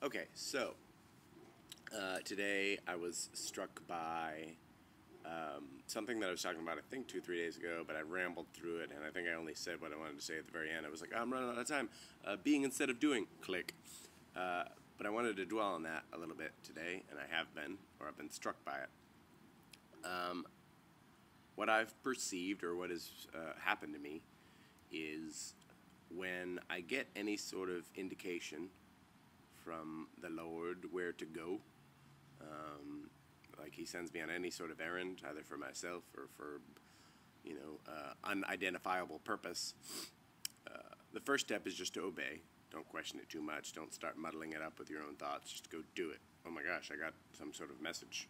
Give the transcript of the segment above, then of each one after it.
Okay, so today I was struck by something that I was talking about, I think 2-3 days ago, but I rambled through it, and I think I only said what I wanted to say at the very end. I was like, I'm running out of time. Being instead of doing, click. But I wanted to dwell on that a little bit today, and I have been, or I've been struck by it. What I've perceived, or what has happened to me, is when I get any sort of indication from the Lord where to go, like He sends me on any sort of errand, either for myself or for, unidentifiable purpose, the first step is just to obey. Don't question it too much. Don't start muddling it up with your own thoughts. Just go do it. Oh my gosh, I got some sort of message.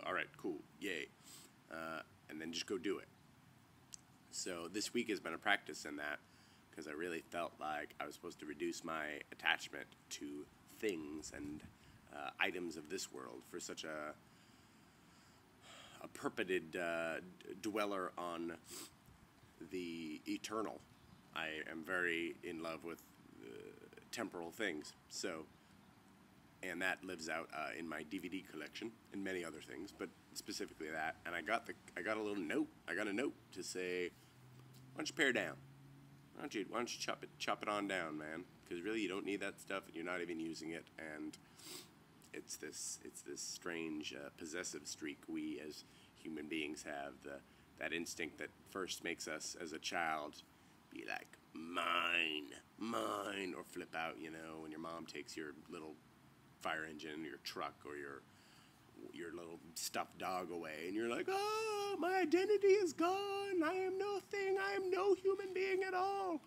All right, cool, yay. And then just go do it. So this week has been a practice in that, because I really felt like I was supposed to reduce my attachment to things and items of this world for such a purported dweller on the eternal. I am very in love with temporal things, and that lives out in my DVD collection and many other things, but specifically that. And I got a little note. I got a note to say, why don't you pare down? Why don't you chop it on down, man? Because really you don't need that stuff, and you're not even using it. And it's this strange possessive streak we as human beings have, that instinct that first makes us as a child be like, mine, or flip out, when your mom takes your little fire engine, your truck, or your little stuffed dog away, and you're like, oh, my identity is gone, I am no thing, I am no human being at all.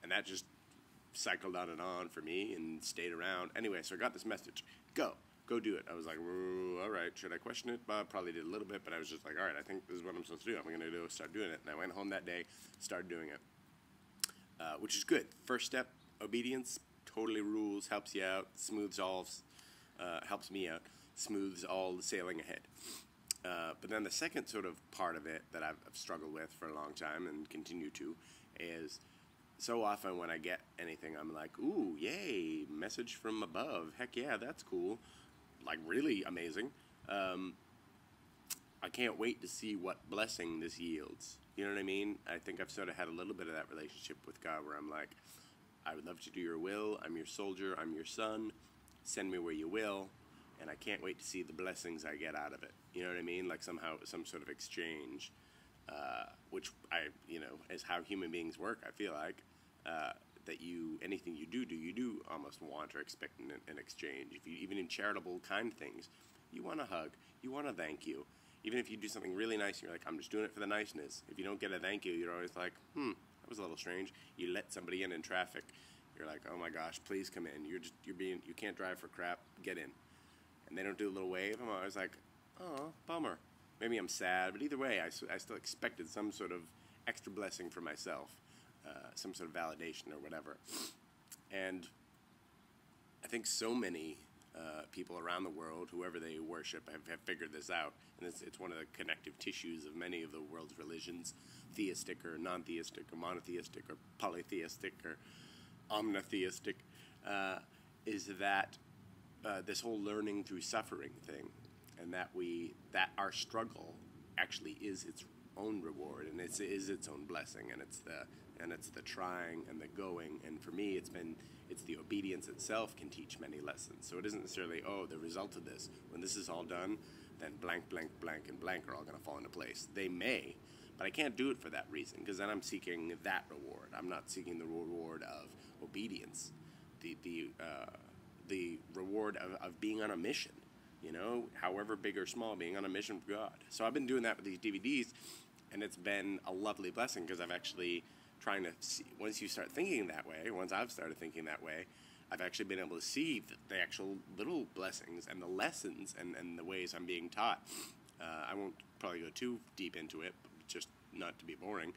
And that just cycled on and on for me and stayed around. Anyway, so I got this message, go do it. I was like, all right, should I question it? Probably did a little bit, but I was just like, all right, I think this is what I'm supposed to do. I'm going to start doing it. And I went home that day, started doing it, which is good. First step, obedience, totally rules, helps you out, helps me out, smooths all the sailing ahead. But then the second sort of part of it that I've struggled with for a long time and continue to is, so often when I get anything, I'm like, ooh, yay, message from above. Heck yeah, that's cool. Like, really amazing. I can't wait to see what blessing this yields. You know what I mean? I think I've sort of had a little bit of that relationship with God where I'm like, I would love to do your will. I'm your soldier. I'm your son. Send me where you will. And I can't wait to see the blessings I get out of it. You know what I mean? Like somehow, some sort of exchange, which is how human beings work, I feel like. That anything you do almost want or expect an exchange. Even in charitable kind things, you want a hug, you want a thank you. Even if you do something really nice, you're like, I'm just doing it for the niceness. If you don't get a thank you, you're always like, that was a little strange. You let somebody in traffic, you're like, oh my gosh, please come in. You can't drive for crap, get in. And they don't do a little wave. I'm always like, oh, bummer. Maybe I'm sad, but either way, I still expected some sort of extra blessing for myself. Some sort of validation or whatever. And I think so many people around the world, whoever they worship, have figured this out. And it's one of the connective tissues of many of the world's religions, theistic or non-theistic or monotheistic or polytheistic or omnitheistic, is that this whole learning through suffering thing, and that our struggle actually is its own reward, and it is its own blessing, and it's the trying and the going. And for me, it's the obedience itself can teach many lessons. So it isn't necessarily, the result of this, when this is all done, then blank, blank, blank, and blank are all going to fall into place. They may, but I can't do it for that reason, because then I'm seeking that reward. I'm not seeking the reward of obedience, the reward of being on a mission. However big or small, being on a mission for God. So I've been doing that with these DVDs, and it's been a lovely blessing, because I've actually trying to see, once I've started thinking that way, I've actually been able to see the actual little blessings and the lessons and the ways I'm being taught. I won't probably go too deep into it, just not to be boring.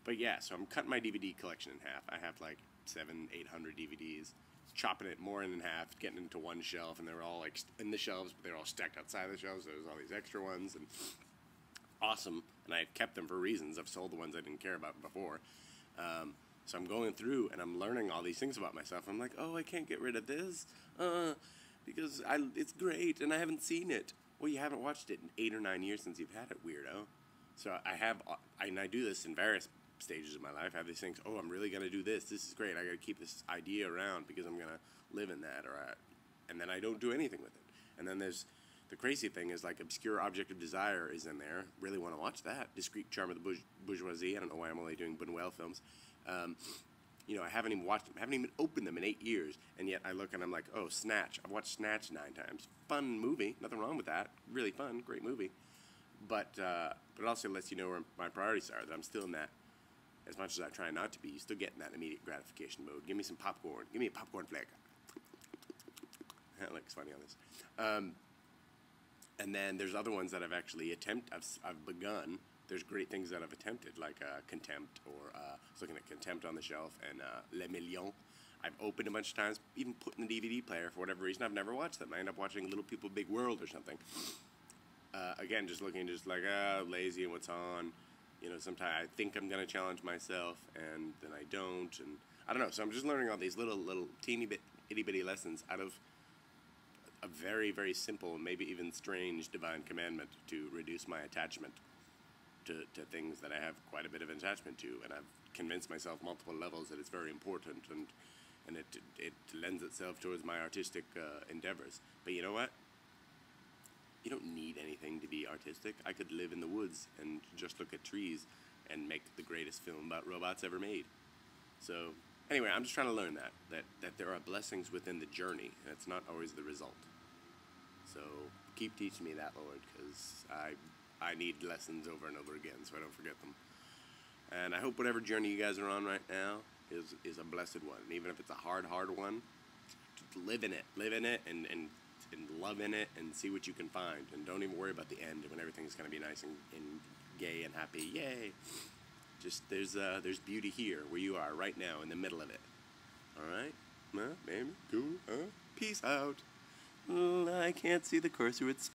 But yeah, so I'm cutting my DVD collection in half. I have like 700-800 DVDs. Chopping it more in half, getting into one shelf, and they were all like in the shelves, but they were all stacked outside the shelves. So there's all these extra ones, and awesome. And I've kept them for reasons. I've sold the ones I didn't care about before. So I'm going through and I'm learning all these things about myself. I'm like, oh, I can't get rid of this because it's great and I haven't seen it. Well, you haven't watched it in 8 or 9 years since you've had it, weirdo. So I do this in various stages of my life. I have these things, oh, I'm really going to do this. This is great. I got to keep this idea around because I'm going to live in that. And then I don't do anything with it. And then there's the crazy thing is like obscure object of desire is in there. Really want to watch that. Discreet charm of the bourgeoisie. I don't know why I'm only doing Buñuel films. I haven't even watched them. I haven't even opened them in 8 years. And yet I look and I'm like, oh, Snatch. I've watched Snatch 9 times. Fun movie. Nothing wrong with that. Really fun. Great movie. But it also lets you know where my priorities are. That I'm still in that. As much as I try not to be, you still get in that immediate gratification mode. Give me some popcorn. Give me a popcorn flick. That looks funny on this. And then there's other ones that I've actually I've begun. There's great things that I've attempted, like Contempt, or I was looking at Contempt on the shelf, and Les Millions. I've opened a bunch of times, even put in the DVD player for whatever reason. I've never watched them. I end up watching Little People, Big World or something. Again, just looking, just like, lazy and what's on. Sometimes I think I'm going to challenge myself, and then I don't, and I don't know. So I'm just learning all these little teeny bit, itty-bitty lessons out of a very, very simple, maybe even strange divine commandment to reduce my attachment to things that I have quite a bit of attachment to, and I've convinced myself multiple levels that it's very important, and it lends itself towards my artistic endeavors. But you know what? You don't need anything to be artistic. I could live in the woods and just look at trees and make the greatest film about robots ever made. So anyway, I'm just trying to learn that there are blessings within the journey, and it's not always the result. So keep teaching me that, Lord, because I need lessons over and over again so I don't forget them. And I hope whatever journey you guys are on right now is a blessed one. And even if it's a hard one, just live in it and love in it and see what you can find. And don't even worry about the end when everything's going to be nice and gay and happy. Yay! Just there's beauty here where you are right now in the middle of it. All right? Huh? Maybe? Cool? Huh? Peace out. I can't see the cursor. It's